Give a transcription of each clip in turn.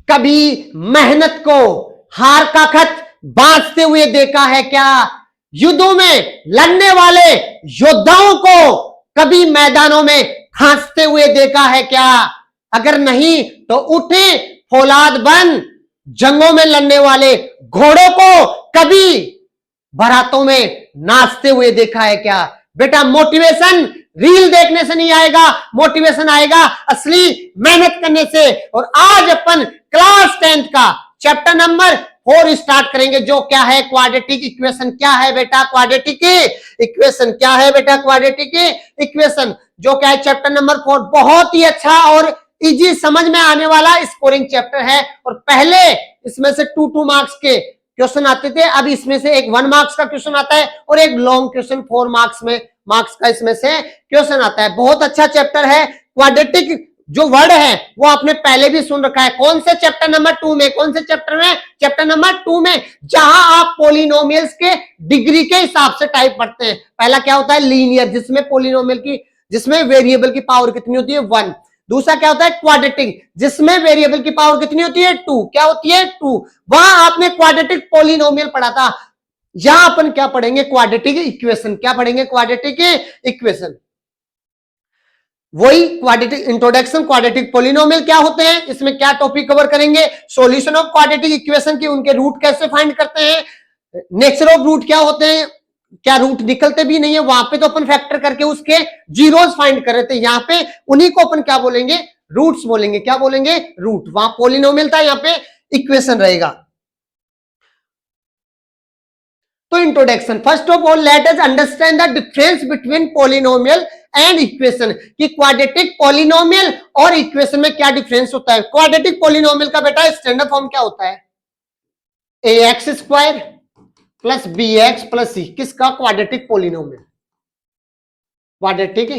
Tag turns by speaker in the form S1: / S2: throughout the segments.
S1: कभी मेहनत को हार का खत बांचते हुए देखा है क्या? युद्धों में लड़ने वाले योद्धाओं को कभी मैदानों में खांसते हुए देखा है क्या? अगर नहीं तो उठे फौलाद बन जंगों में लड़ने वाले घोड़ों को कभी बारातों में नाचते हुए देखा है क्या? बेटा मोटिवेशन रील देखने से नहीं आएगा, मोटिवेशन आएगा असली मेहनत करने से। और आज अपन क्लास 10th का चैप्टर नंबर 4 स्टार्ट करेंगे, जो क्या है क्वाड्रेटिक इक्वेशन। क्या है बेटा क्वाड्रेटिक इक्वेशन? क्या है बेटा क्वाड्रेटिक इक्वेशन? जो क्या है चैप्टर नंबर 4। बहुत ही अच्छा और इजी समझ में आने वाला स्कोरिंग चैप्टर है। और पहले इसमें से 2 मार्क्स के क्वेश्चन आते थे, अब इसमें से एक 1 मार्क्स का क्वेश्चन आता है और एक लॉन्ग क्वेश्चन 4 मार्क्स का इसमें से क्वेश्चन आता है। बहुत अच्छा चैप्टर है। क्वाड्रेटिक जो वर्ड है वो आपने पहले भी सुन रखा है। कौन से चैप्टर नंबर 2 में? कौन से चैप्टर में? चैप्टर नंबर 2 में, जहां आप पॉलिनोमियल्स के डिग्री के हिसाब से टाइप पढ़ते हैं। पहला क्या होता है? लीनियर, जिसमें वेरिएबल की पावर कितनी होती है? 1। दूसरा क्या होता है? क्वाड्रेटिक, जिसमें वेरिएबल की पावर कितनी होती है? 2। क्या होती है? 2। वहां आपने क्वाड्रेटिक पॉलिनोमियल पढ़ा था। यहां अपन क्या पढ़ेंगे? Quadratic equation. क्या पढ़ेंगे? Quadratic equation. वही क्वाड्रेटिक इंट्रोडक्शन, क्वाड्रेटिक पॉलिनोमियल क्या होते हैं, इसमें क्या टॉपिक कवर करेंगे, सॉल्यूशन ऑफ क्वाड्रेटिक इक्वेशन की, उनके रूट कैसे फाइंड करते हैं, नेचर ऑफ रूट क्या होते हैं, क्या रूट निकलते भी नहीं है, वहां पे तो अपन फैक्टर करके उसके जीरोस फाइंड कर रहे थे। यहां पे उन्हीं को अपन क्या बोलेंगे? रूट्स बोलेंगे। क्या बोलेंगे? रूट। वहां पॉलिनोमियल था, यहां पे इक्वेशन रहेगा। तो introduction, first of all let us understand the difference between polynomial and equation, कि क्वाड्रेटिक पॉलिनोमियल और इक्वेशन में क्या डिफरेंस होता है। क्वाड्रेटिक पॉलिनोमियल का बेटा स्टैंडर्ड फॉर्म क्या होता है? ax square plus bx plus c। किसका? Quadratic polynomial. Quadratic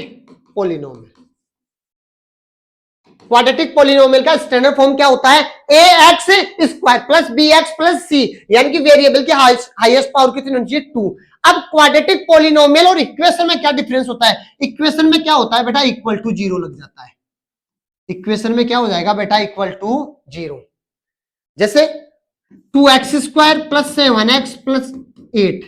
S1: polynomial, quadratic polynomial का स्टैंडर्ड फॉर्म क्या होता है? ax square plus bx plus c, यानी कि वेरिएबल की हाईएस्ट पावर कितनी होनी चाहिए? 2। अब क्वाड्रेटिक पॉलिनोमियल और इक्वेशन में क्या डिफरेंस होता है? इक्वेशन में क्या होता है बेटा? इक्वल टू 0 लग जाता है। इक्वेशन में क्या हो जाएगा बेटा? Equal to 0। जैसे 2x square plus 7x plus 8,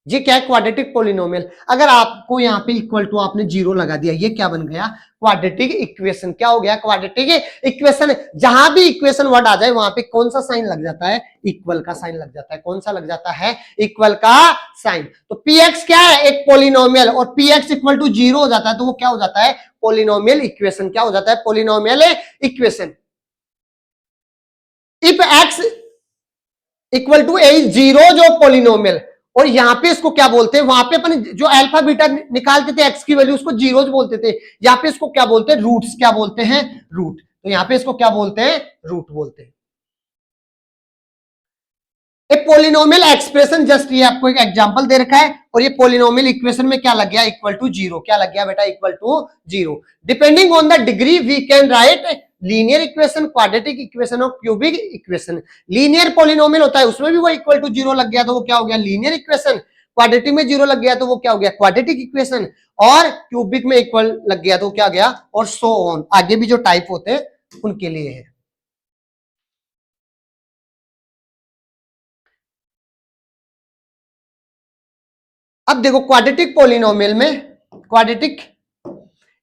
S1: ये क्या है? Quadratic polynomial. अगर आपको यहाँ पे इक्वल टू आपने 0 लगा दिया, ये क्या बन गया? Quadratic equation. क्या हो गया? Quadratic equation. जहां भी इक्वेशन वर्ड आ जाए वहां पे कौन सा साइन लग जाता है? इक्वल का साइन लग जाता है। कौन सा लग जाता है? इक्वल का साइन। तो px क्या है? एक पॉलिनोमियल, और px इक्वल टू 0 हो जाता है तो वो क्या हो जाता है? Polynomial equation. क्या हो जाता है? Polynomial equation. If x equal to a 0 जो पॉलिनोमियल, और यहां पे इसको क्या बोलते हैं? वहां पे अपन जो अल्फा बीटा निकालते थे एक्स की वैल्यू, उसको जीरोस बोलते थे। यहाँ पे इसको क्या बोलते हैं? रूट्स। क्या बोलते हैं? रूट। तो यहाँ पे इसको क्या बोलते हैं? रूट बोलते हैं। ए पॉलिनोमियल एक्सप्रेशन, जस्ट ये आपको एक एग्जांपल दे रखा है, और ये पॉलिनोमियल इक्वेशन में क्या लग गया? Equal to 0। क्या लग गया बेटा? Equal to 0। Depending on the degree we can write linear equation, quadratic equation और क्यूबिक इक्वेशन। लीनियर पॉलिनोमियल होता है, उसमें भी वो इक्वल टू 0 लग गया तो वो क्या हो गया? Linear equation. क्वाड्रेटिक में 0 लग गया तो वो क्या हो गया? Quadratic equation. और क्यूबिक में इक्वल लग गया तो क्या गया? और सो ऑन, आगे भी जो टाइप होते हैं उनके लिए है। अब देखो क्वाड्रेटिक पॉलिनोमियल में, क्वाड्रेटिक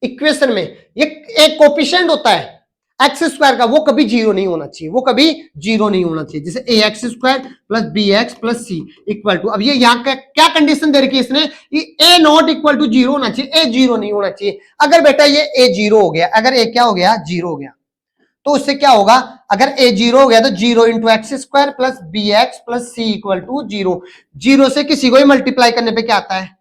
S1: इक्वेशन में ये एक कोफिशिएंट होता है एक्स स्क्वायर का, वो कभी 0 नहीं होना चाहिए। वो कभी 0 नहीं होना चाहिए। जैसे a x square plus b x plus c equal to, अब ये यहाँ का क्या कंडीशन दे रखी है इसने? ए नॉट इक्वल टू 0 होना चाहिए, ए 0 नहीं होना चाहिए। अगर बेटा ये ए 0 हो गया, अगर ए क्या हो गया? 0 हो गया, तो उससे क्या होगा? अगर ए 0 हो गया तो 0 into x square plus b x plus c equal to 0। 0 से किसी को ही मल्टीप्लाई करने पे क्या आता है?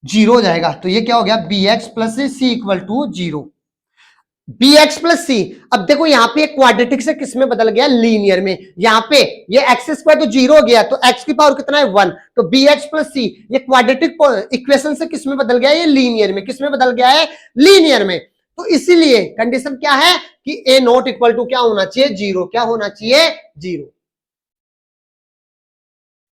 S1: 0 हो जाएगा। तो ये क्या हो गया? B x plus c equal to 0। B x plus c. अब देखो यहाँ पे क्वाड्रेटिक से किस में बदल गया? लीनियर में। यहाँ पे ये एक्स स्क्वायर तो 0 हो गया, तो एक्स की पावर कितना है? 1। तो बी एक्स प्लस सी ये क्वाड्रेटिक इक्वेशन से किस में बदल गया? ये लीनियर में। किस में बदल गया है? लीनियर में। तो इसीलिए कंडीशन क्या है कि ए नॉट इक्वल टू क्या होना चाहिए? 0। क्या होना चाहिए? 0।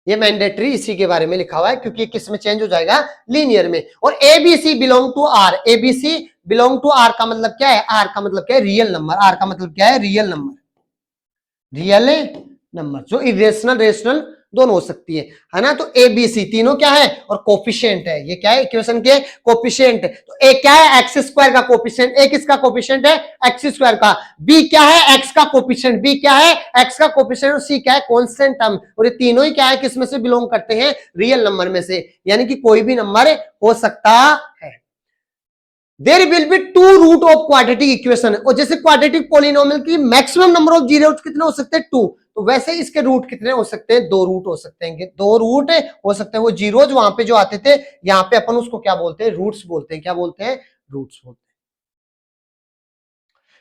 S1: ये मैंडेटरी इसी के बारे में लिखा हुआ है, क्योंकि किस में चेंज हो जाएगा? लीनियर में। और ABC belong to R, ABC belong to R का मतलब क्या है? आर का मतलब क्या है? Real number. आर का मतलब क्या है? Real number. रियल नंबर, जो इरेशनल रेशनल दोनों हो सकती है ना। तो ए बी सी तीनों क्या है, और कोफिशिएंट है, ये क्या है इक्वेशन के कोफिशिएंट है। तो ए क्या है, एक्स स्क्वायर का कोफिशिएंट, ए किसका कोफिशिएंट है, एक्स स्क्वायर का। बी क्या है, एक्स का कोफिशिएंट, बी क्या है, एक्स का कोफिशिएंट, और सी क्या है, कांस्टेंट टर्म। और ये तीनों ही क्या है, किस में से बिलोंग करते हैं, रियल नंबर में से, यानी कि कोई भी नंबर हो सकता है। There will be two root of quadratic equation, और जैसे क्वाड्रेटिक पॉलिनोमियल की मैक्सिमम नंबर ऑफ जीरोस कितने हो सकते हैं, 2, तो वैसे इसके रूट कितने हो सकते हैं, 2 रूट हो सकते हैं, 2 रूट हो सकते हैं। वो जीरोज वहां पे जो आते थे, यहाँ पे अपन उसको क्या बोलते हैं, रूट्स बोलते हैं। क्या बोलते हैं, रूट्स बोलते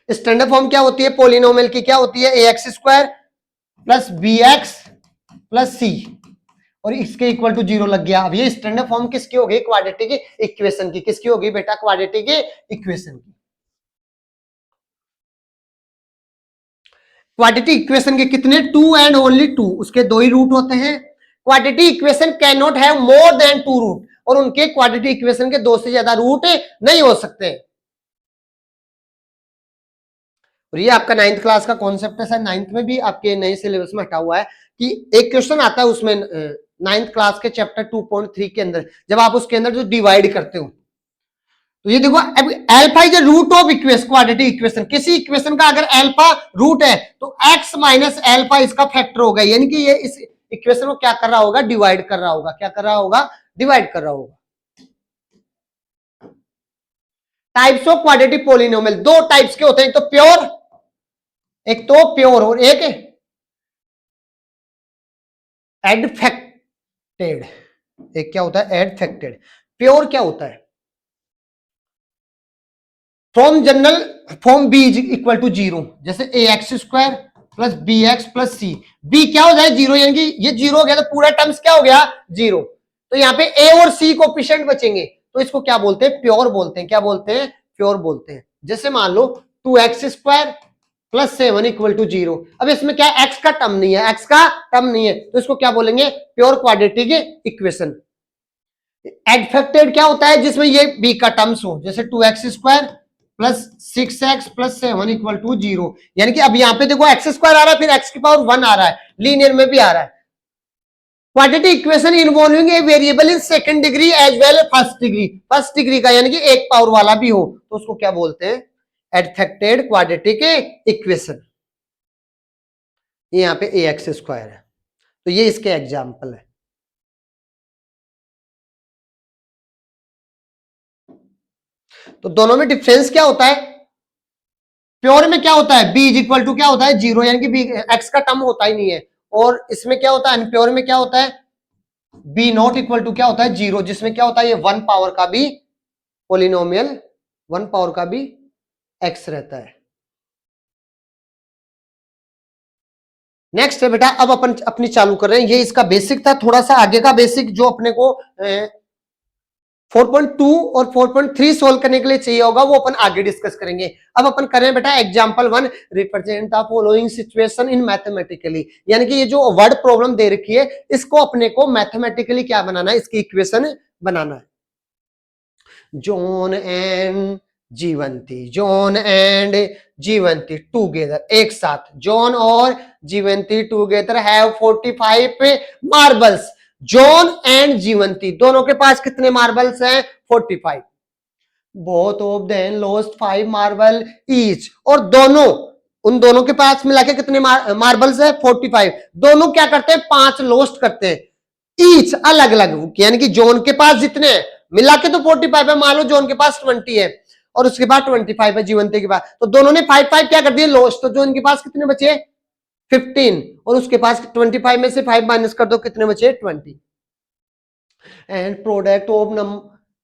S1: हैं। स्टैंडर्ड फॉर्म क्या होती है पॉलिनोमियल की, क्या होती है, a x square plus b x plus c, और इसके इक्वल टू 0 लग गया। अब ये स्टैंडर्ड फॉर्म किसकी हो गई, क्वाड्रेटिक इक्वेशन की। किसकी हो गई बेटा, क्वाड्रेटिक इक्वेशन की। क्वाड्रेटिक इक्वेशन के कितने, 2 एंड ओनली 2, उसके 2 ही रूट होते हैं। Quadratic equation can not have more than 2 root, और उनके क्वाड्रेटिक इक्वेशन के 2 से ज्यादा रूट नहीं हो सकते। और ये आपका 9th क्लास का कॉन्सेप्ट है, शायद 9th में भी आपके नए सिलेबस में हटा हुआ है कि एक क्वेश्चन आता है उसमें 9th क्लास के चैप्टर 2.3 के अंदर, जब आप उसके अंदर जो डिवाइड करते हो, तो ये देखो alpha is root of equation, quadratic equation. किसी इक्वेशन का अगर अल्फा रूट है तो x माइनस अल्फा इसका फैक्टर होगा, यानी कि ये इस इक्वेशन को क्या कर रहा होगा, डिवाइड कर रहा होगा। क्या कर रहा होगा, डिवाइड कर रहा होगा। Types of quadratic polynomial, 2 types के होते हैं, एक तो प्योर, एक तो प्योर, और एक एडफेक्टेड। एक क्या होता है, एडफेक्टेड। प्योर क्या होता है, from general form b is equal to 0, जैसे a x square plus b x plus c, b क्या हो जाए 0, यानी कि ये 0 हो गया तो पूरा टर्म्स क्या हो गया 0। तो यहाँ पे ए और सी कोएफिशिएंट बचेंगे, तो इसको क्या बोलते हैं, प्योर बोलते हैं। क्या बोलते हैं, प्योर बोलते हैं। जैसे मान लो 2x square plus 7 equal to 0, अब इसमें क्या एक्स का टर्म नहीं है, एक्स का टर्म नहीं है, तो इसको क्या बोलेंगे, प्योर क्वाड्रेटिक इक्वेशन। एडफेक्टेड क्या होता है, जिसमें ये बी का टर्म्स हो, जैसे 2x square plus 6x plus 7 equal to 0, यानी कि अब यहां पे देखो एक्स स्क्वायर आ रहा है, फिर एक्स की पावर 1 आ रहा है, लीनियर में भी आ रहा है। Quadratic equation involving a variable in second degree as well first degree, first degree का यानी कि एक पावर वाला भी हो, तो उसको क्या बोलते हैं, एडफेक्टेड क्वाड्रेटिक इक्वेशन। ये यहां पे ए एक्स स्क्वायर है, तो ये इसके एग्जाम्पल है। तो दोनों में डिफरेंस क्या होता है, प्योर में क्या होता है, बी इज इक्वल टू क्या होता है 0, यानी कि बी एक्स का टर्म होता ही नहीं है। और इसमें क्या होता है, अनप्योर में क्या होता है, बी नॉट इक्वल टू क्या होता है 0, जिसमें क्या होता है, ये 1 पावर का भी पोलिनोमियल, 1 पावर का भी एक्स रहता है। नेक्स्ट है बेटा, अब अपन अपनी चालू कर रहे हैं, ये इसका बेसिक था, थोड़ा सा आगे का बेसिक जो अपने को 4.2 और 4.3 सोल्व करने के लिए चाहिए होगा, वो अपन आगे डिस्कस करेंगे। अब अपन करें बेटा example 1, represent the following situation in mathematically, यानी कि ये जो वर्ड प्रॉब्लम दे रखी है, इसको अपने को मैथमेटिकली क्या बनाना है, इसकी इक्वेशन बनाना है। John and Jeevanti, John and Jeevanti together, एक साथ, जॉन और Jeevanti together have 45 marbles. John and Jeevanti दोनों के पास कितने मार्बल्स हैं, 45। Both of them lost 5 marble each, और दोनों, उन दोनों के पास मिला के कितने मार्बल्स है, 45। दोनों क्या करते हैं, 5 लॉस्ट करते हैं, ईच अलग अलग, यानी कि जॉन के पास जितने हैं मिला के तो 45 है, मान लो जॉन के पास 20 है और उसके बाद 25 है जीवंती के पास, तो दोनों ने 5 क्या कर दिए लॉस्ट, तो जॉन के पास कितने बचे 15, और उसके पास 25 में से 5 माइनस कर दो, कितने बचे 20। And product of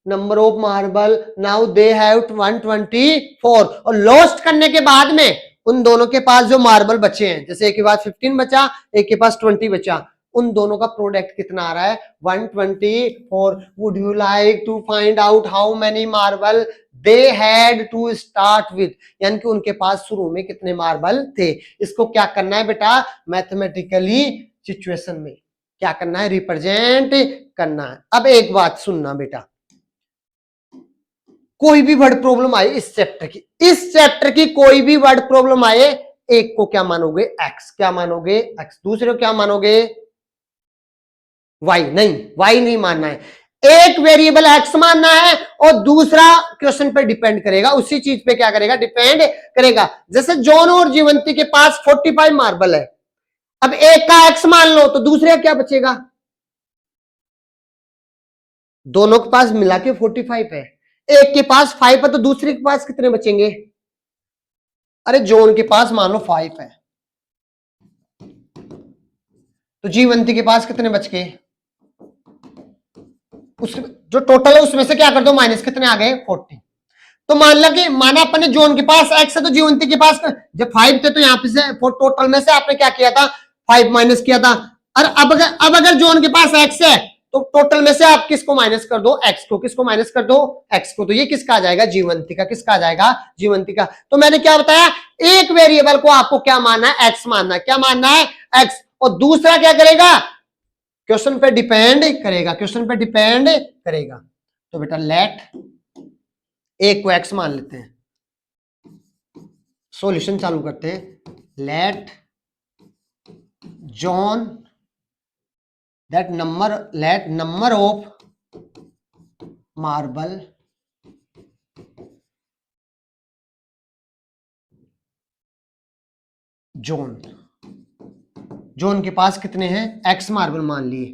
S1: number of marble now they have 124, और लॉस्ट करने के बाद में उन दोनों के पास जो मार्बल बचे हैं, जैसे एक के पास 15 बचा, एक के पास 20 बचा, उन दोनों का प्रोडक्ट कितना आ रहा है 124। Would you like to find out how many marble they had to start with, यानी कि उनके पास शुरू में कितने मार्बल थे। इसको क्या करना है बेटा, मैथमेटिकली सिचुएशन में क्या करना है, रिप्रेजेंट करना है। अब एक बात सुनना बेटा, कोई भी वर्ड प्रॉब्लम आए इस चैप्टर की कोई भी वर्ड प्रॉब्लम आए, एक को क्या मानोगे x, क्या मानोगे x, दूसरे को क्या मानोगे y, नहीं y नहीं मानना है, एक वेरिएबल x मानना है और दूसरा क्वेश्चन पे डिपेंड करेगा, उसी चीज पे क्या करेगा डिपेंड करेगा। जैसे जॉन और जीवंती के पास 45 मार्बल है, अब एक का x मान लो तो दूसरे का क्या बचेगा, दोनों के पास मिला के 45 है, एक के पास 5 है तो दूसरे के पास कितने बचेंगे, अरे जॉन के पास मान लो 5 है तो जीवंती के पास कितने बच गए, उस जो टोटल है उसमें से क्या कर दो माइनस, कितने आ गए 40। तो मान लो कि माना अपने जॉन के पास x है तो जीवंती के पास जब 5 थे तो यहाँ पे से टोटल में से आपने क्या किया था 5 माइनस किया था, और अब अगर जॉन के पास x है तो टोटल में से आप किसको माइनस कर दो x को, किसको माइनस कर दो x को, तो ये किसका आ जाएगा जीवंती का, किसका आ जाएगा जीवंती का। तो मैंने क्या बताया, एक वेरिएबल को आपको क्या मानना है x मानना है, क्या मानना है x, और दूसरा क्या करेगा क्वेश्चन पे डिपेंड करेगा, क्वेश्चन पे डिपेंड करेगा। तो बेटा लेट एक को x मान लेते हैं, सॉल्यूशन चालू करते हैं, let John that let number of marble John के पास कितने हैं x मार्बल मान लिए,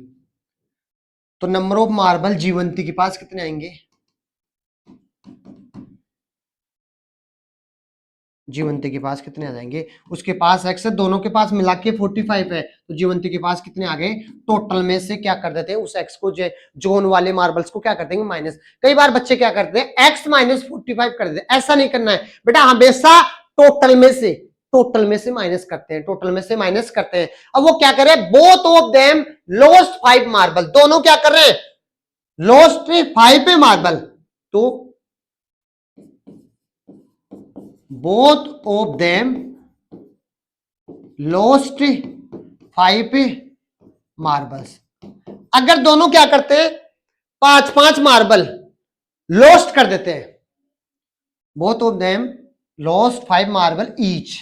S1: तो नंबर ऑफ मार्बल जीवंती के पास कितने आएंगे, जीवंती के पास कितने आ जाएंगे, उसके पास x है, दोनों के पास मिला के 45 है तो जीवंती के पास कितने आ गए, टोटल में से क्या कर देते हैं उस x को जोन वाले मार्बल्स को क्या कर देंगे माइनस। कई बार बच्चे क्या करते हैं x माइनस 45 कर देते हैं, ऐसा नहीं करना है बेटा, हमेशा टोटल में से माइनस करते हैं, टोटल में से माइनस करते हैं। अब वो क्या करे, both of them lost 5 marble, दोनों क्या कर रहे हैं लॉस्ट 5 मार्बल, तो both of them lost 5 marbles। अगर दोनों क्या करते हैं 5 मार्बल लॉस्ट कर देते हैं, both of them lost 5 marble each.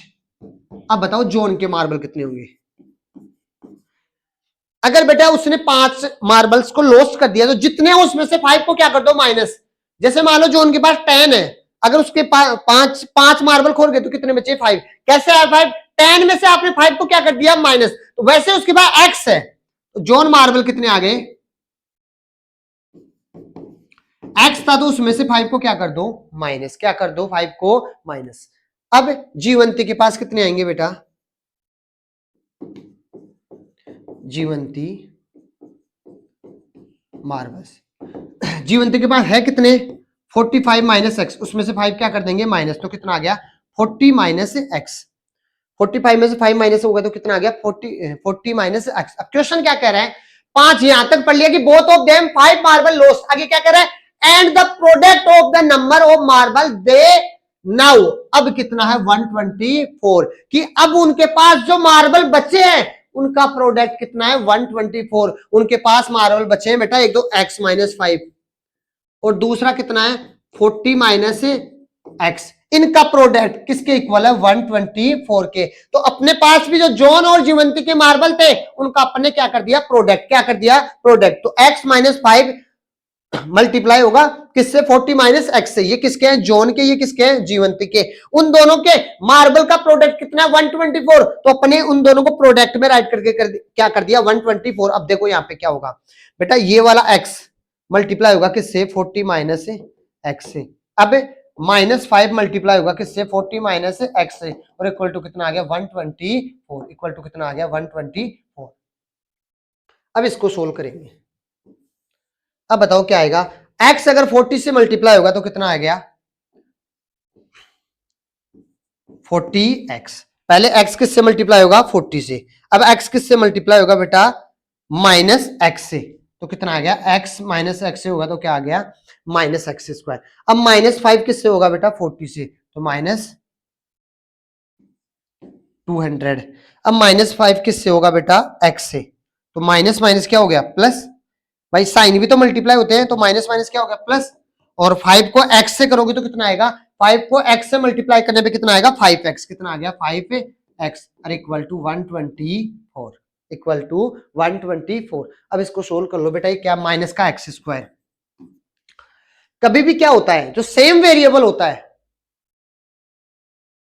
S1: अब बताओ जॉन के मार्बल कितने होंगे, अगर बेटा उसने 5 मार्बल्स को लॉस्ट कर दिया तो जितने उसमें से 5 को क्या कर दो माइनस। जैसे मान लो जॉन के पास 10 है, अगर उसके पांच मार्बल खोल गए तो कितने बचे 5, कैसे आया 5, 10 में से आपने 5 को क्या कर दिया माइनस, तो वैसे उसके पास x है तो जॉन मार्बल कितने आ गए, x था तो उसमें से 5 को क्या कर दो माइनस, क्या कर दो 5 को माइनस। अब जीवंती के पास कितने आएंगे बेटा, जीवंती मार्बल्स, जीवंती के पास है कितने 45 माइनस एक्स, उसमें से 5 क्या कर देंगे माइनस, तो कितना आ गया 40 माइनस एक्स, 45 में से 5 माइनस होगा तो कितना आ गया 40 माइनस एक्स। अब क्वेश्चन क्या कह रहा है, 5 यहां तक पढ़ लिया कि both of them 5 marble lost, आगे क्या कह रहा है and the product of the number of marble they now, अब कितना है 124, कि अब उनके पास जो मार्बल बचे हैं उनका प्रोडक्ट कितना है 124, उनके पास मार्बल बचे हैं बेटा एक तो x माइनस 5 और दूसरा कितना है 40 माइनस एक्स, इनका प्रोडक्ट किसके इक्वल है 124 के। तो अपने पास भी जो जॉन और जीवंती के मार्बल थे उनका अपने क्या कर दिया प्रोडक्ट, क्या कर दिया प्रोडक्ट, तो x माइनस 5 मल्टीप्लाई होगा किससे 40 माइनस एक्स से, ये किसके हैं जॉन के, ये किसके हैं जीवंती के, उन दोनों के मार्बल का प्रोडक्ट कितना है 124, तो अपने उन दोनों को प्रोडक्ट में राइट करके क्या कर दिया 124। अब देखो यहाँ पे क्या होगा बेटा, ये वाला x मल्टीप्लाई होगा किससे 40 माइनस एक्स से, अब माइनस 5 मल्टीप्लाई होगा किससे 40 माइनस एक्स से, और इक्वल टू कितना आ गया 124, इक्वल टू कितना आ गया 124। अब इसको सोल्व करेंगे, अब बताओ क्या आएगा, x अगर 40 से मल्टीप्लाई होगा तो कितना आ गया 40x, पहले x किससे मल्टीप्लाई होगा 40 से, अब x किससे मल्टीप्लाई होगा बेटा माइनस x से, तो कितना आ गया x माइनस एक्स से होगा तो क्या आ गया माइनस एक्स स्क्वायर। अब माइनस 5 किससे होगा बेटा 40 से, तो माइनस 200। अब माइनस 5 किससे होगा बेटा x से, तो माइनस माइनस क्या हो गया प्लस, भाई साइन भी तो मल्टीप्लाई होते हैं, तो माइनस माइनस क्या हो गया प्लस, और 5 को x से करोगे तो कितना आएगा, 5 को x से मल्टीप्लाई करने पे कितना आएगा 5x, कितना आ गया 5x x r equal to 124 equal to 124। अब इसको सोल्व कर लो बेटा, ये क्या माइनस का एक्स स्क्वायर। कभी भी क्या होता है, जो सेम वेरिएबल होता है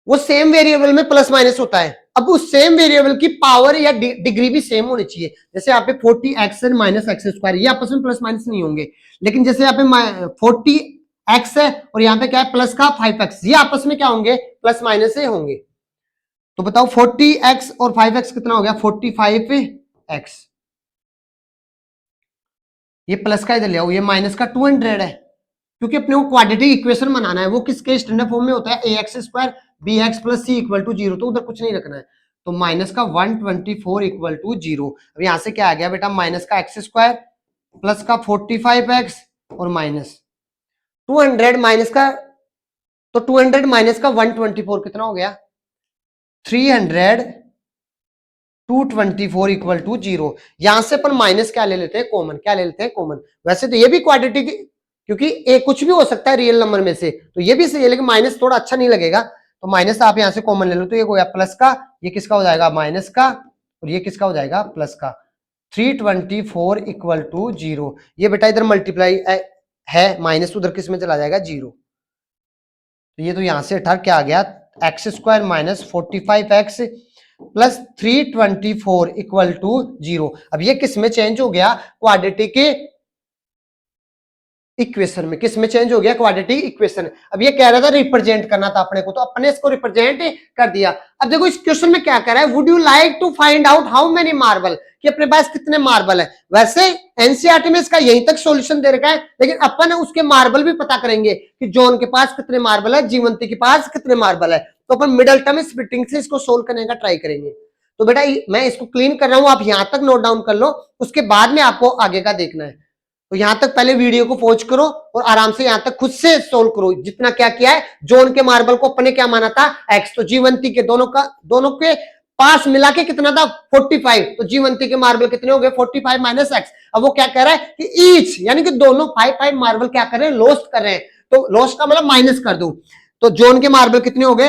S1: वो सेम वेरिएबल में प्लस माइनस होता है। अब उस सेम वेरिएबल की पावर या डिग्री भी सेम होनी चाहिए। जैसे यहाँ पे 40x माइनस एक्स स्क्वायर, ये आपस में प्लस माइनस नहीं होंगे, लेकिन जैसे यहाँ पे 40x है और यहाँ पे क्या है प्लस का 5x, ये आपस में क्या होंगे, प्लस माइनस से होंगे। तो बताओ 40x और 5x कितना हो गया, 45x। ये प्लस का इधर ले आओ, ये माइनस का 200 है, क्योंकि अपने को क्वाड्रेटिक इक्वेशन बनाना है। वो किसके स्टैंडर्ड फॉर्म में होता है, ax square bx plus c equal to 0, तो उधर कुछ नहीं रखना है। तो माइनस का 124 इक्वल टू 0। अब यहां से क्या आ गया बेटा, माइनस का एक्स स्क्वायर प्लस का 45x और माइनस 200 माइनस का, तो 200 माइनस का 124 कितना हो गया, 300 224 इक्वल टू 0। यहां से अपन माइनस क्या ले लेते हैं, कॉमन। क्या ले लेते हैं, कॉमन। वैसे तो ये भी क्वाड्रेटिक, क्योंकि ए कुछ भी हो सकता है रियल नंबर में से, तो ये भी सही है, लेकिन माइनस थोड़ा अच्छा नहीं लगेगा, तो माइनस आप यहां से कॉमन ले लो, तो ये हो गया प्लस का, ये किसका हो जाएगा, माइनस का, और ये किसका हो जाएगा, प्लस का। 324 इक्वल टू 0। ये बेटा इधर मल्टीप्लाई है, माइनस उधर किस में चला जाएगा, 0। तो ये तो यहां से हटा क्या आ गया, x square minus 45x plus 324 equal to 0। अब ये किस में चेंज हो गया, क्वाड्रेटिक के इक्वेशन में। किस में चेंज हो गया, क्वाड्रेटिक इक्वेशन। अब ये कह रहा था रिप्रेजेंट करना था अपने को, तो अपने इसको रिप्रेजेंट कर दिया। अब देखो इस क्वेश्चन में क्या कह रहा है, would you like to find out how many marble, कि अपने पास कितने मार्बल है। वैसे एनसीईआरटी में इसका यहीं तक सॉल्यूशन दे रखा है, लेकिन अपन उसके मार्बल भी पता करेंगे कि जॉन के पास कितने मार्बल है, जीवंती के पास कितने मार्बल है। तो अपन मिडल टर्म स्प्लिटिंग से इसको सोल्व करने का ट्राई करेंगे। तो बेटा मैं इसको क्लीन कर रहा हूं, आप यहां तक नोट डाउन कर लो, उसके बाद में आपको आगे का देखना है। तो यहां तक पहले वीडियो को पॉज करो और आराम से यहां तक खुद से सोल्व करो। जितना क्या किया है, जॉन के मार्बल को अपने क्या माना था, एक्स, तो जीवंती के दोनों के पास मिला के कितना था, 45। तो जीवंती के मार्बल कितने हो गए, 45 माइनस एक्स। अब वो क्या कह रहा है कि ईच, यानी कि दोनों 5 मार्बल क्या कर रहे हैं, लॉस्ट कर रहे हैं। तो लॉस्ट का मतलब माइनस कर दो। तो जॉन के मार्बल कितने हो गए,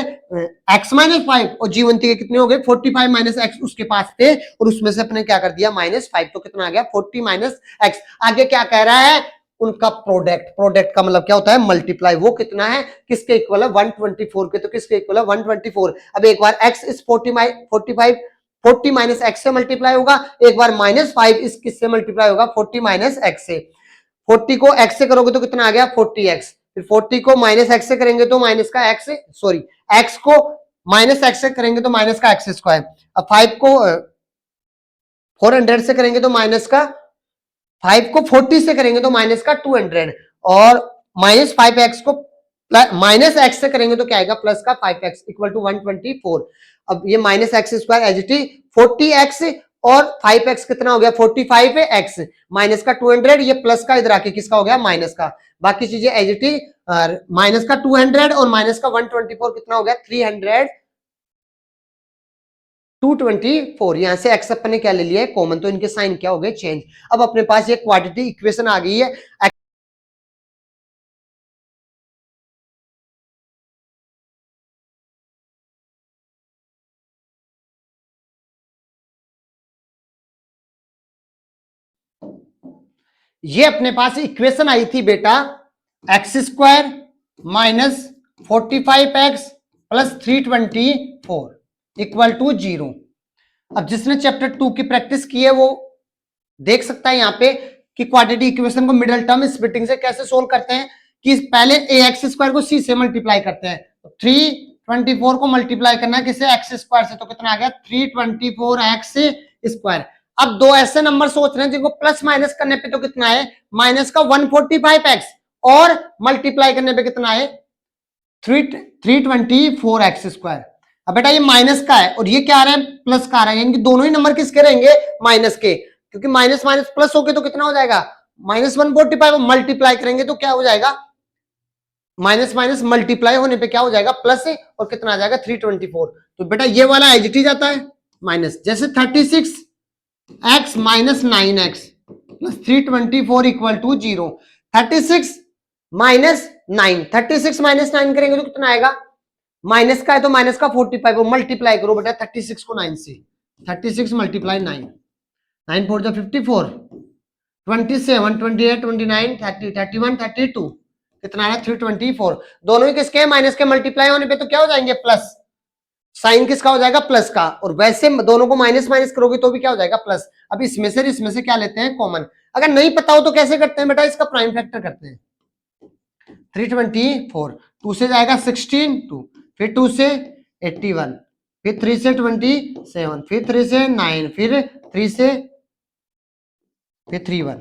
S1: एक्स माइनस 5, और जीवंती के कितने हो गए, 45 माइनस एक्स उसके पास थे, और उसमें से अपने क्या कर दिया, -5। तो कितना आ गया, 40 माइनस एक्स। आगे क्या कह रहा है, उनका प्रोडक्ट। प्रोडक्ट का मतलब क्या होता है, मल्टीप्लाई। वो कितना है, किसके इक्वल है, 124 के। तो किसके इक्वल है, 124। अब एक बार x इस 40 माइनस एक्स से मल्टीप्लाई होगा, एक बार -5 इस किससे मल्टीप्लाई होगा, 40 माइनस एक्स से। 40 को x से करोगे तो कितना आ गया, 40x। फिर 40 को माइनस एक्स से करेंगे तो माइनस का एक्स, सॉरी x को माइनस एक्स से करेंगे तो माइनस का एक्स स्क्वायर। अब 5 को 400 से करेंगे तो माइनस का, 5 को 40 से करेंगे तो माइनस का 200, और -5x को माइनस एक्स से करेंगे तो क्या आएगा, प्लस का 5x इक्वल टू 124। अब ये minus x square as it is 40x और 5x कितना हो गया, 45 है x, माइनस का 200, ये प्लस का इधर आके किसका हो गया, माइनस का। बाकी चीजें एज इट इज, माइनस का 200 और माइनस का 124 कितना हो गया, 300 224। यहां से एक्स अपन ने क्या ले लिया है, कॉमन, तो इनके साइन क्या हो गए, चेंज। अब अपने पास ये क्वाड्रेटिक इक्वेशन आ गई है। ये अपने पास इक्वेशन आई थी बेटा, x square minus 45x plus 324 equal to 0। अब जिसने चैप्टर 2 की प्रैक्टिस की है वो देख सकता है यहाँ पे कि क्वाड्रेटिक इक्वेशन को मिडिल टर्म स्प्लिटिंग से कैसे सोल्व करते हैं, कि पहले ए एक्स स्क्वायर को सी से मल्टीप्लाई करते हैं। तो 324 को मल्टीप्लाई करना है किससे, एक्स स्क्वायर से, तो कितना आ गया, 324x स्क्वायर। अब दो ऐसे नंबर सोच रहे हैं जिनको प्लस माइनस करने पे तो कितना है, माइनस का 145x, और मल्टीप्लाई करने पे कितना है, 324x स्क्वायर। अब बेटा ये माइनस का है और ये क्या आ रहा है, प्लस का आ रहा है, यानी कि दोनों ही नंबर किसके रहेंगे, माइनस के, क्योंकि माइनस माइनस प्लस हो गए तो कितना हो जाएगा, -145। मल्टीप्लाई करेंगे तो क्या हो जाएगा, माइनस माइनस मल्टीप्लाई होने पे क्या हो जाएगा, प्लस है, और कितना आ जाएगा, 324। तो बेटा ये वाला एज इट इज आता है माइनस, जैसे 36x minus 9x plus 324 equal to 0। 36 minus 9, 36 minus 9 करेंगे तो कितना आएगा, माइनस का है तो माइनस का 45 मल्टीप्लाई करो बेटा 36 को 9 से, 36 मल्टीप्लाई 9, 9 4 54, 27 28 29 30 31 32, कितना है 324। दोनों ही किसके हैं, माइनस के, मल्टीप्लाई होने पे तो क्या हो जाएंगे प्लस, साइन किसका हो जाएगा प्लस का, और वैसे दोनों को माइनस माइनस करोगे तो भी क्या हो जाएगा प्लस। अब इसमें से क्या लेते हैं कॉमन, अगर नहीं पता हो तो कैसे करते हैं बेटा, इसका प्राइम फैक्टर करते हैं। 324, 2 से जाएगा 16 2, फिर 2 से 81, फिर 3 से 27, फिर 3 से 9, फिर 3 से फिर 3 1।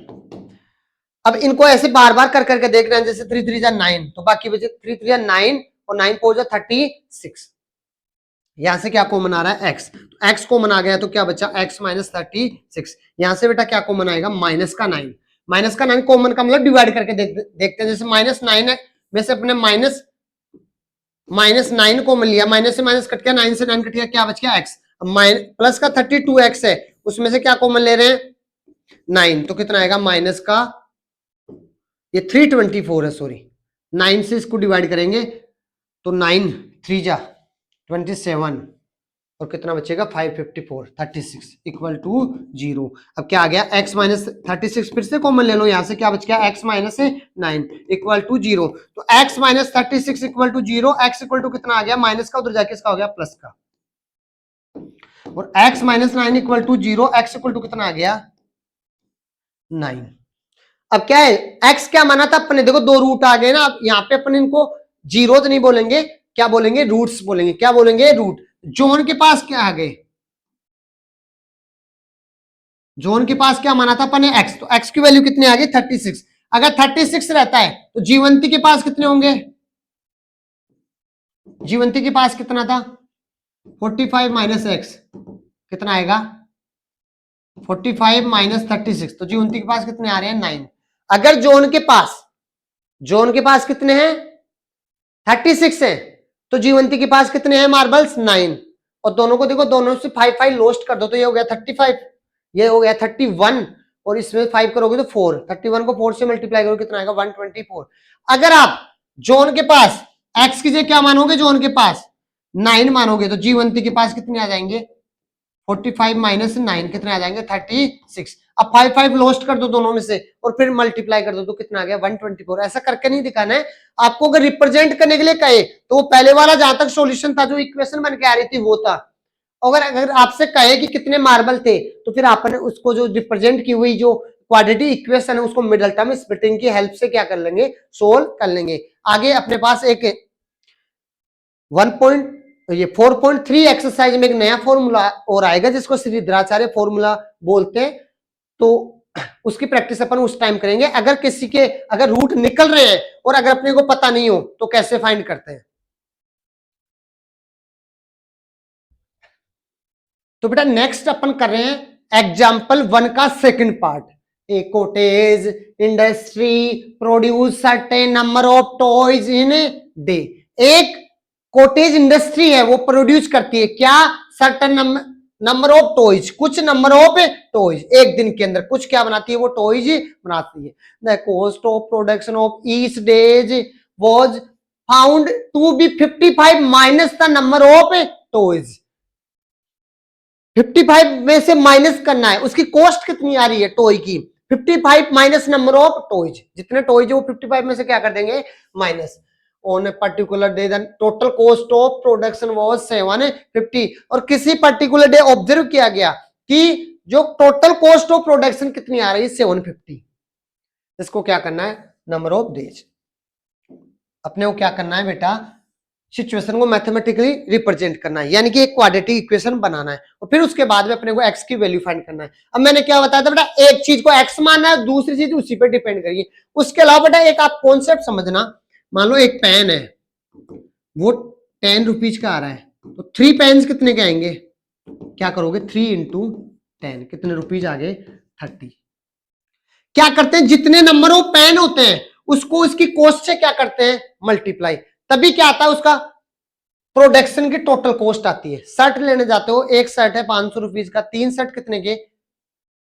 S1: अब इनको ऐसे बार बार कर करके देख रहे हैं, जैसे 3 3 जा 9, तो बाकी बचे 3 3 जा 9 और 9 4 जा 36। यहां से क्या कॉमन आ रहा है x, तो x कॉमन आ गया तो क्या बचा x माइनस 36। यहां से बेटा क्या कॉमन आएगा, माइनस का 9, माइनस का 9 कॉमन का मतलब डिवाइड करके देखते हैं, जैसे माइनस 9 है में से अपने माइनस 9 कॉमन लिया, माइनस से माइनस कट गया, 9 से 9 कट गया, क्या बच गया x। प्लस का 32x है, उसमें से क्या कॉमन ले रहे हैं 9, तो कितना आएगा माइनस का, ये 324 है सॉरी, 9 से इसको डिवाइड करेंगे तो 9 3 जा 27 और कितना बचेगा 554, 36 इक्वल टू 0। अब क्या आ गया x माइनस 36, फिर से कॉमन ले लो, यहां से क्या बच गया x माइनस 9 इक्वल टू 0। तो x minus 36 equal to 0, x equal to कितना आ गया माइनस का, उधर जाके इसका हो गया प्लस का, और x minus 9 equal to 0, x equal to कितना आ गया 9। अब क्या है x क्या माना था अपने, देखो दो रूट आ गए ना, अब यहाँ पे अपन इनको जीरो तो नहीं बोलेंगे, क्या बोलेंगे रूट्स बोलेंगे, क्या बोलेंगे रूट। जोन के पास क्या आ गए, जोन के पास क्या माना था अपन ने x, तो x की वैल्यू कितनी आ गई 36। अगर 36 रहता है तो जीवंती के पास कितने होंगे, जीवंती के पास कितना था 45 माइनस एक्स, कितना आएगा 45 माइनस 36, तो जीवंती के पास कितने आ रहे हैं 9। अगर जोन के पास कितने हैं 36 है, तो जीवंती के पास कितने हैं मार्बल्स 9, और दोनों को देखो, दोनों से 5 5 लोस्ट कर दो तो ये हो गया 35, ये हो गया 31, और इसमें 5 करोगे तो 4, 31 को 4 से मल्टीप्लाई करोगे कितना आएगा 124। अगर आप जोन के पास x की जगह क्या मानोगे, जोन के पास 9 मानोगे, तो जीवंती के पास कितने आ जाएंगे 45 माइनस 9 कितने आ जाएंगे 36। अब 5 5 लोस्ट कर दो दोनों में से और फिर मल्टीप्लाई कर दो तो कितना आ गया 124। ऐसा करके नहीं दिखाना है आपको, अगर रिप्रेजेंट करने के लिए कहे तो वो पहले वाला जहां तक सॉल्यूशन था जो इक्वेशन बन के आ रही थी वो था। अगर आपसे कहे कि कितने मार्बल थे तो फिर आपने उसको जो रिप्रेजेंट की हुई जो क्वाड्रेटिक इक्वेशन है उसको मिडल टर्म स्प्लिटिंग की हेल्प से क्या कर लेंगे सोल्व कर लेंगे। आगे अपने पास एक 4.3 एक्सरसाइज में एक नया फॉर्मूला और आएगा जिसको श्रीधराचार्य फॉर्मूला बोलते हैं, तो उसकी प्रैक्टिस अपन उस टाइम करेंगे। अगर किसी के अगर रूट निकल रहे हैं और अगर अपने को पता नहीं हो तो कैसे फाइंड करते हैं। तो बेटा नेक्स्ट अपन कर रहे हैं एग्जाम्पल 1 का second part. A cottage industry produce certain number of toys in day. एक कॉटेज इंडस्ट्री है वो प्रोड्यूस करती है क्या, सर्टेन नंबर ऑफ टॉयज, कुछ नंबर ऑफ टॉयज, एक दिन के अंदर कुछ क्या बनाती है वो टॉयज बनाती है। The cost of production of each days was found to be 55 minus the number of toys. 55 में से माइनस करना है, उसकी कॉस्ट कितनी आ रही है टॉय की 55 माइनस नंबर ऑफ टॉयज, जितने टॉयज वो 55 में से क्या कर देंगे minus. On a particular day the total cost of production was 750। और किसी पर्टिकुलर डे ऑब्जर्व किया गया कि जो टोटल कॉस्ट ऑफ प्रोडक्शन कितनी आ रही है 750। इसको क्या करना है नंबर ऑफ डेज, अपने को क्या करना है बेटा सिचुएशन को मैथमेटिकली रिप्रेजेंट करना है, यानी कि एक क्वाड्रेटिक इक्वेशन बनाना है और फिर उसके बाद में अपने को x की वैल्यू फाइंड करना है। अब मैंने क्या बताया था बेटा, एक चीज को x मानना है, दूसरी चीज उसी पे डिपेंड करिए। उसके अलावा बेटा एक आप कॉन्सेप्ट समझना, मान लो एक पेन है वो 10 रुपीज का आ रहा है, तो 3 पेन कितने के आएंगे, क्या करोगे 3 इंटू 10 कितने रुपीज आ गए 30। क्या करते हैं जितने नंबर ऑफ पेन होते हैं उसको इसकी कॉस्ट से क्या करते हैं मल्टीप्लाई, तभी क्या आता है उसका प्रोडक्शन की टोटल कॉस्ट आती है। शर्ट लेने जाते हो, एक शर्ट है 500 रुपीज का, 3 शर्ट कितने के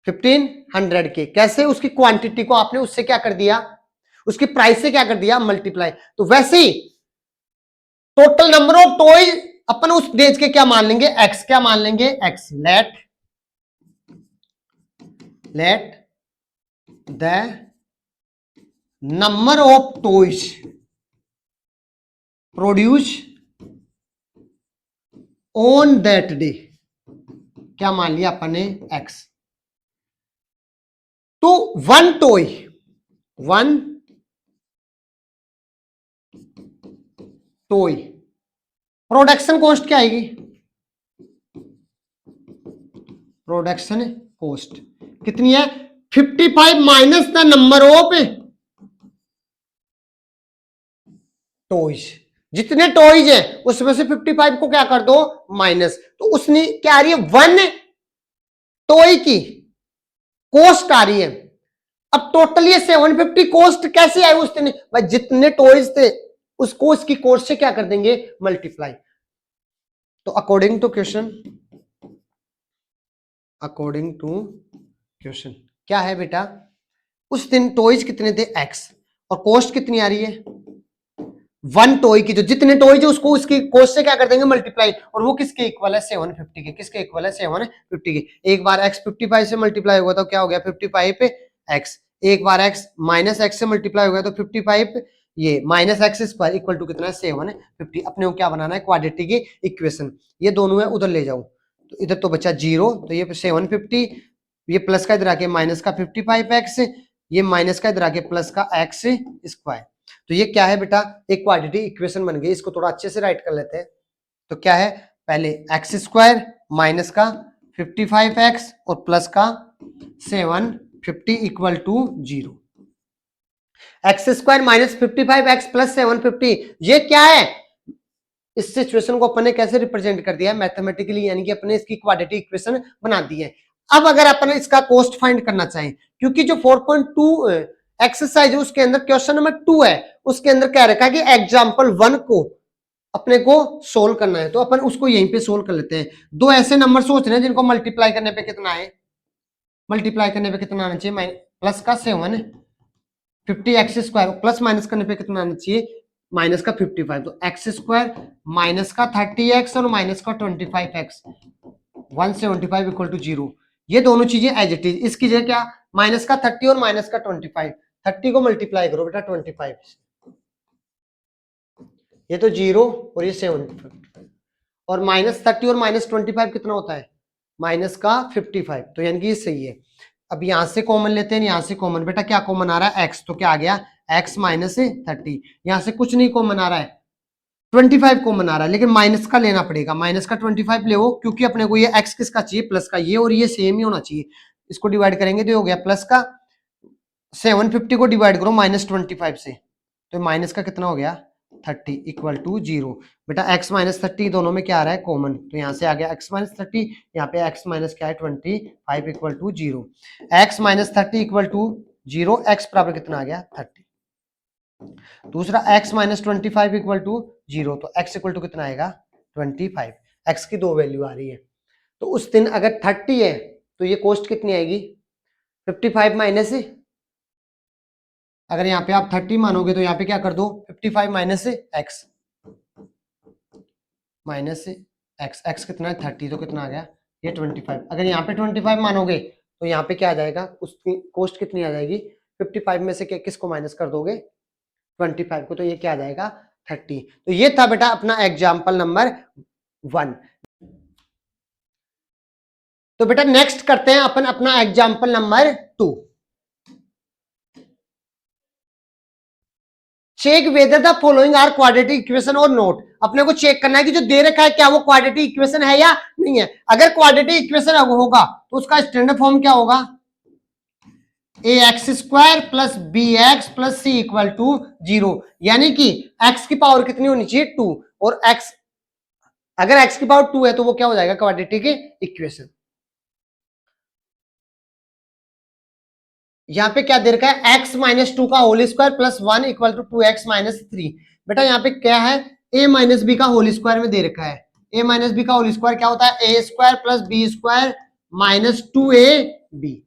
S1: 1500 के। कैसे, उसकी क्वांटिटी को आपने उससे क्या कर दिया, उसकी प्राइस से क्या कर दिया मल्टीप्लाई। तो वैसे ही टोटल नंबर ऑफ टॉयज अपन उस डेज के क्या मान लेंगे, एक्स। क्या मान लेंगे, x. Let the number of toys produce on that day, क्या मान लिया अपन ने, एक्स। तो वन टॉय प्रोडक्शन कॉस्ट क्या आएगी, प्रोडक्शन कॉस्ट कितनी है, 55 minus the number of toys. जितने टॉयज है उसमें से 55 को क्या कर दो, माइनस। तो उसने क्या आ रही है, वन टॉय की कॉस्ट आ रही है। अब टोटल ये 750 कॉस्ट कैसे आई उस दिन, भाई जितने टॉयज थे उस कॉस्ट की कॉस्ट से क्या कर देंगे, मल्टीप्लाई। तो अकॉर्डिंग टू क्वेश्चन क्या है बेटा, उस दिन टॉयज कितने थे, एक्स, और कॉस्ट कितनी आ रही है, वन टॉय की। जो जितने टॉयज है उसको उसकी कॉस्ट से क्या कर देंगे, मल्टीप्लाई। और वो किसके इक्वल है, 750 के। किसके इक्वल है, 750 के। एक बार x 55 से मल्टीप्लाई हुआ तो क्या हो गया, 55 पे x। एक बार x माइनस एक्स से मल्टीप्लाई हो गया तो 55 ये minus x square equal to कितना है, 750। अपने को क्या बनाना है, क्वाड्रेटिक की इक्वेशन। ये दोनों है, उधर ले जाओ तो इधर तो बचा 0, तो ये 750, ये प्लस का इधर आके माइनस का 55x, ये माइनस का इधर आके प्लस का x स्क्वायर। तो ये क्या है बेटा, एक क्वाड्रेटिक इक्वेशन बन गई। इसको थोड़ा अच्छे से राइट कर लेते हैं। तो क्या है, पहले एक्स स्क्वायर माइनस का 55x और प्लस का 750 equal to 0। X square minus 55x plus 750, ये क्या है, इस सिचुएशन को अपन ने कैसे रिप्रेजेंट कर दिया है, मैथमेटिकली, यानी कि अपने इसकी क्वाड्रेटिक इक्वेशन बना दी है। अब अगर अपन इसका कॉस्ट फाइंड करना चाहें, क्योंकि जो 4.2 एक्सरसाइज है उसके अंदर क्वेश्चन नंबर 2 है, उसके अंदर क्या रखा है कि एग्जाम्पल 1 को अपने को सोल्व करना है। तो अपन उसको यहीं पे सोल्व कर लेते हैं। दो ऐसे नंबर सोच रहे हैं जिनको मल्टीप्लाई करने पे कितना है, मल्टीप्लाई करने पे कितना आना चाहिए, प्लस का 750x स्क्वायर, प्लस माइनस करने पे कितना आना चाहिए, माइनस का 55। तो एक्स स्क्वायर माइनस का 30x और माइनस का 25x 175 इक्वल टू 0। ये दोनों चीजें एज इट इज। इसकी जगह क्या, माइनस का 30 और माइनस का 25, 30 को मल्टीप्लाई करो बेटा 25, ये तो 0 और ये 7, और माइनस 30 और माइनस 25 कितना होता है, माइनस का 55। तो यानी कि ये सही है। अब यहां से कॉमन लेते हैं, यहां से कॉमन, बेटा क्या कॉमन आ रहा है, x, तो क्या आ गया, x माइनस 30। यहां से कुछ नहीं कॉमन आ रहा है, 25 कॉमन आ रहा है, लेकिन माइनस का लेना पड़ेगा। माइनस का 25 ले, क्योंकि अपने को ये x किसका चाहिए, प्लस का। ये और ये सेम ही होना चाहिए। इसको डिवाइड करेंगे तो हो गया प्लस का 750 को डिवाइड करो माइनस 25 से, तो माइनस का कितना हो गया 30 इक्वल टू 0। बेटा x माइनस 30 दोनों में क्या आ रहा है, कॉमन। तो यहां से आ गया x माइनस 30, यहाँ पे x माइनस क्या है 25 equal to 0। x minus 30 equal to 0, x बराबर कितना आ गया 30। दूसरा x माइनस 25 इक्वल टू 0, तो x इक्वल टू कितना आएगा 25। x की दो वैल्यू आ रही है। तो उस दिन अगर 30 है तो ये कॉस्ट कितनी आएगी, 55 माइनस, अगर यहाँ पे आप 30 मानोगे तो यहाँ पे क्या कर दो 55 minus x, minus x, x कितना है 30, तो कितना आ गया ये 25। अगर यहाँ पे 25 मानोगे तो यहाँ पे क्या आ जाएगा, उसकी कॉस्ट कितनी आ जाएगी, 55 में से किसको माइनस कर दोगे 25 को, तो ये क्या आ जाएगा 30। तो ये था बेटा अपना एग्जाम्पल नंबर 1। तो बेटा नेक्स्ट करते हैं अपन अपना example number 2। Check whether the following are quadratic equation और नोट। अपने को चेक करना है कि जो दे रखा है क्या वो क्वाड्रेटिक इक्वेशन है या नहीं है। अगर क्वाड्रेटिक इक्वेशन होगा तो उसका स्टैंडर्ड फॉर्म क्या होगा, a x square plus b x plus c equal to 0। यानी कि एक्स की पावर कितनी होनी चाहिए 2, और एक्स, अगर एक्स की पावर 2 है तो वो क्या हो जाएगा क्वाड्रेटिक इक्वेशन। यहाँ पे क्या दे रखा है, x माइनस 2 का whole square plus 1 equal to 2x minus 3। बेटा यहाँ पे क्या है, a माइनस बी का होल स्क्वायर में दे रखा है। a माइनस बी का होल स्क्वायर क्या होता है, a square plus b square minus 2ab,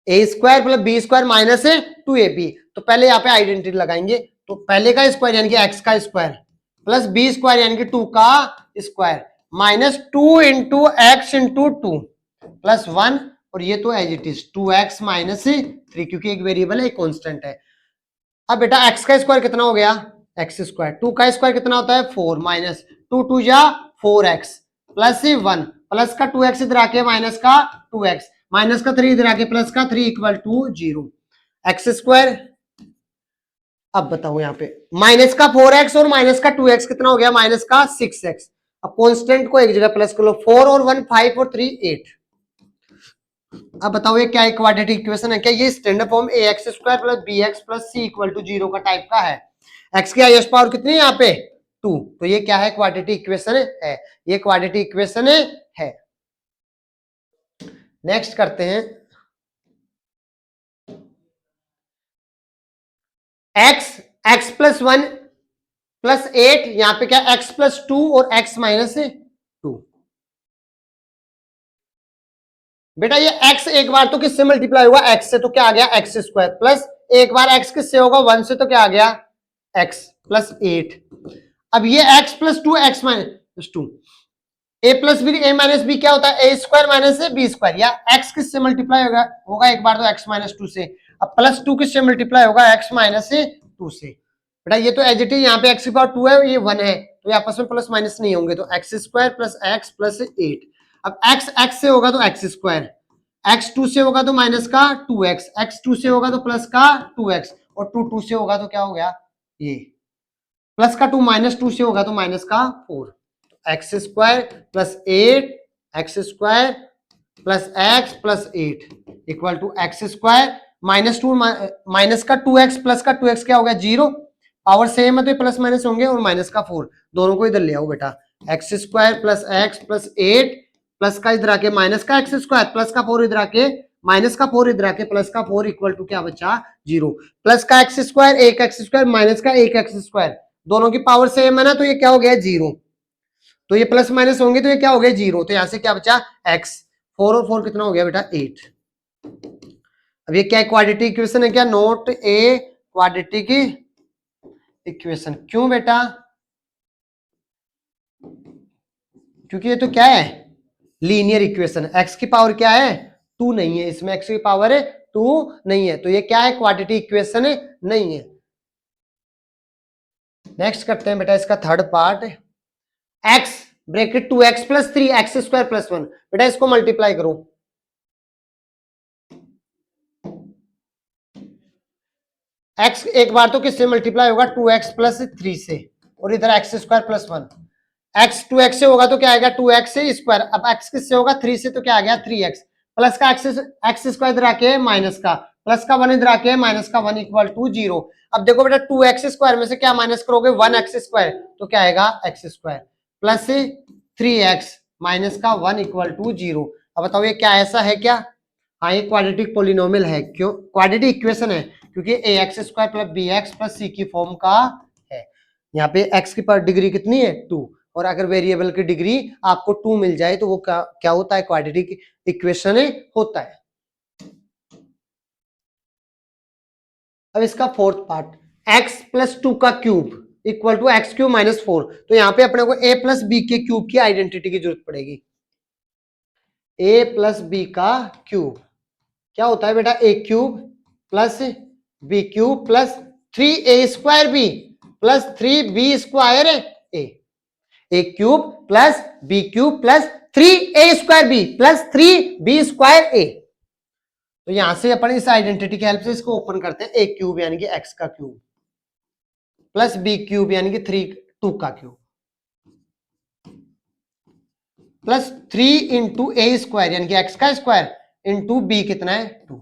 S1: a square plus b square minus 2ab। तो पहले यहाँ पे आइडेंटिटी लगाएंगे। तो पहले का स्क्वायर यानी कि x का स्क्वायर प्लस बी स्क्वायर यानी कि 2 का square minus 2 into x into 2 plus 1 और ये तो as it is 2x minus 3 क्योंकि एक वेरिएबल है एक कांस्टेंट है। अब बेटा x का स्क्वायर कितना हो गया एक्स स्क्वायर, 2 का स्क्वायर कितना होता है 4 माइनस 2 2 जा 4x प्लस 1 प्लस का 2x इधर आके माइनस का 2x माइनस का 3 इधर आके प्लस का 3 इक्वल टू 0 एक्स स्क्वायर। अब बताओ यहाँ पे माइनस का 4x और माइनस का 2x कितना हो गया माइनस का 6x। अब कांस्टेंट को एक जगह प्लस कर लो 4 और 1 5 और 3 8। अब बताओ ये क्या क्वाड्रेटिक इक्वेशन है, क्या ये standard form ax square plus bx plus c equal to 0 का टाइप का है। x की हाईएस्ट पावर कितनी है यहाँ पे 2, तो ये क्या है क्वाड्रेटिक इक्वेशन है, ये क्वाड्रेटिक इक्वेशन है। नेक्स्ट करते हैं x प्लस 1 प्लस 8 यहाँ पे क्या x प्लस 2 और x माइनस 2। बेटा ये x एक बार तो किससे मल्टीप्लाई होगा x से, तो क्या आ गया एक्स स्क्वायर प्लस एक बार x किससे होगा 1 से, तो क्या आ गया x प्लस 8। अब ये x plus 2 x minus 2 a plus b a minus b क्या होता है a square minus b square, या x किससे मल्टीप्लाई होगा एक बार तो x माइनस 2 से, अब प्लस 2 किससे मल्टीप्लाई होगा x माइनस 2 से। बेटा ये तो एज इट इज यहाँ पे x की पावर 2 है ये 1 है तो ये आपस में प्लस माइनस नहीं होंगे, तो x square plus x plus 8। अब x से होगा तो x स्क्वायर, x 2 से होगा तो माइनस का 2x, x 2 से होगा तो प्लस का 2x और 2 से होगा तो क्या हो गया ये प्लस का 2 माइनस 2 से होगा तो माइनस का 4, x square plus 8 x square plus x plus 8 equal to x square minus 2 minus का 2x प्लस का 2x क्या हो गया 0, पावर सेम है तो प्लस माइनस होंगे और माइनस का 4 दोनों को इधर ले आओ बेटा, x square plus x plus 8 plus का इधर आके माइनस का एक्स स्क्वायर प्लस का 4 इधर आके माइनस का 4 इधर आके प्लस का 4 इक्वल टू क्या बचा 0, प्लस का एक्स स्क्वायर एक एक्स स्क्वायर माइनस का एक एक्स स्क्वायर दोनों की पावर सेम है ना, तो ये क्या हो गया 0, तो ये प्लस माइनस होंगे तो ये क्या हो गया 0, तो यहां से क्या बचा x, 4 और 4 कितना हो गया बेटा 8। अब ये क्या क्वाड्रेटिक इक्वेशन है क्या, नोट ए क्वाड्रेटिक इक्वेशन। क्यों बेटा, क्योंकि ये तो क्या है लीनियर इक्वेशन, x की पावर क्या है 2 नहीं है, इसमें x की पावर है 2 नहीं है, तो ये क्या है क्वाड्रेटिक इक्वेशन नहीं है। नेक्स्ट करते हैं बेटा इसका third part, x bracket 2x plus 3 x square plus 1, बेटा इसको मल्टीप्लाई करो, x एक बार तो किससे मल्टीप्लाई होगा 2x प्लस 3 से और इधर x square plus 1, x 2x से होगा तो क्या आएगा 2x स्क्वायर, अब x किससे होगा 3 से तो क्या आ गया 3x प्लस का एक्स स्क्वायर इधर आके माइनस का प्लस का 1 इधर आके माइनस का 1 इक्वल टू 0। अब देखो बेटा 2x स्क्वायर में से क्या माइनस करोगे 1x स्क्वायर तो क्या आएगा x square plus 3x minus का 1 इक्वल टू 0। अब बताओ ये क्या ऐसा है क्या, हाँ ये क्वाड्रेटिक पोलिनोमियल है, क्यों क्वाड्रेटिक इक्वेशन है क्योंकि a x square plus b x plus c की फॉर्म का है। यहाँ पे x की पर डिग्री कितनी है 2, और अगर वेरिएबल की डिग्री आपको 2 मिल जाए तो वो क्या होता है क्वाड्रेटिक इक्वेशन होता है। अब इसका फोर्थ पार्ट, x प्लस 2 का cube equal to x cube minus 4, तो यहाँ पे अपने को a प्लस बी के क्यूब की आइडेंटिटी की जरूरत पड़ेगी। a प्लस बी का क्यूब क्या होता है बेटा a cube plus b cube plus 3a square b plus 3b square a cube plus b cube plus 3a square b plus 3b square a. तो यहां से अपन इस आइडेंटिटी की हेल्प से इसको ओपन करते हैं, a क्यूब यानी कि x का क्यूब प्लस b क्यूब यानी कि 2 का क्यूब प्लस 3 इंटू ए स्क्वायर यानी कि x का स्क्वायर इंटू बी कितना है 2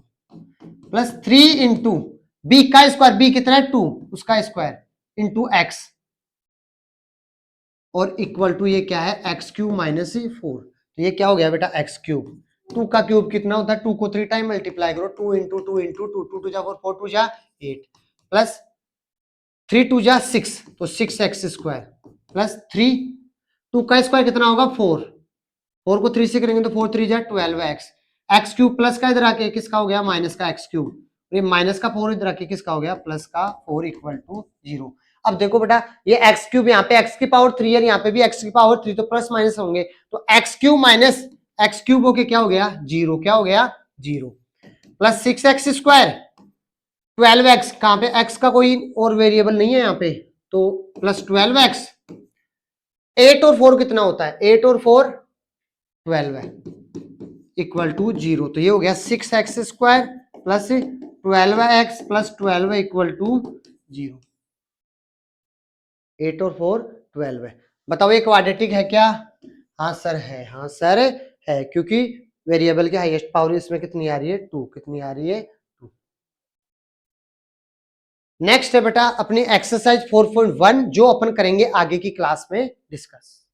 S1: प्लस 3 इंटू बी का स्क्वायर, बी कितना है 2 उसका स्क्वायर इंटू एक्स और इक्वल टू ये क्या है एक्स क्यूब माइनस 4, तो ये क्या हो गया बेटा एक्स क्यूब, 2 का क्यूब कितना होता है 2 को 3 टाइम मल्टीप्लाई करो 2 इंटू 2 इंटू 2 2 जा 4 4 2 जा 8 प्लस 3 2 जा 6 तो 6 एक्स स्क्वायर प्लस 3 2 का स्क्वायर कितना होगा 4 4 को 3 से करेंगे तो 4 3 जा 12 एक्स क्यूब प्लस का इधर आके किसका हो गया माइनस का एक्स क्यूब, ये माइनस का 4 इधर आके किसका हो गया प्लस का 4 इक्वल टू 0। अब देखो बेटा, ये एक्स क्यूब, यहाँ पे एक्स की पावर 3 है, यहाँ पे भी एक्स की पावर 3, तो प्लस माइनस होंगे, तो x cube minus x cube होके क्या हो गया, 0, क्या हो गया 0, प्लस 6x स्क्वायर 12x, कहां पे x का कोई और वेरिएबल नहीं है यहाँ पे, तो प्लस 12x, 8 और 4 कितना होता है, 8 और 4 12 है, इक्वल टू 0, तो ये हो गया 6x स्क्वायर plus 12x plus 12 equal to 0, 8 और 4 12 है। बताओ ये क्वाड्रेटिक है क्या, हाँ सर है, हाँ सर है, क्योंकि वेरिएबल की हाईएस्ट पावर इसमें कितनी आ रही है, 2, कितनी आ रही है 2। नेक्स्ट है बेटा अपनी एक्सरसाइज 4.1 जो अपन करेंगे आगे की क्लास में डिस्कस।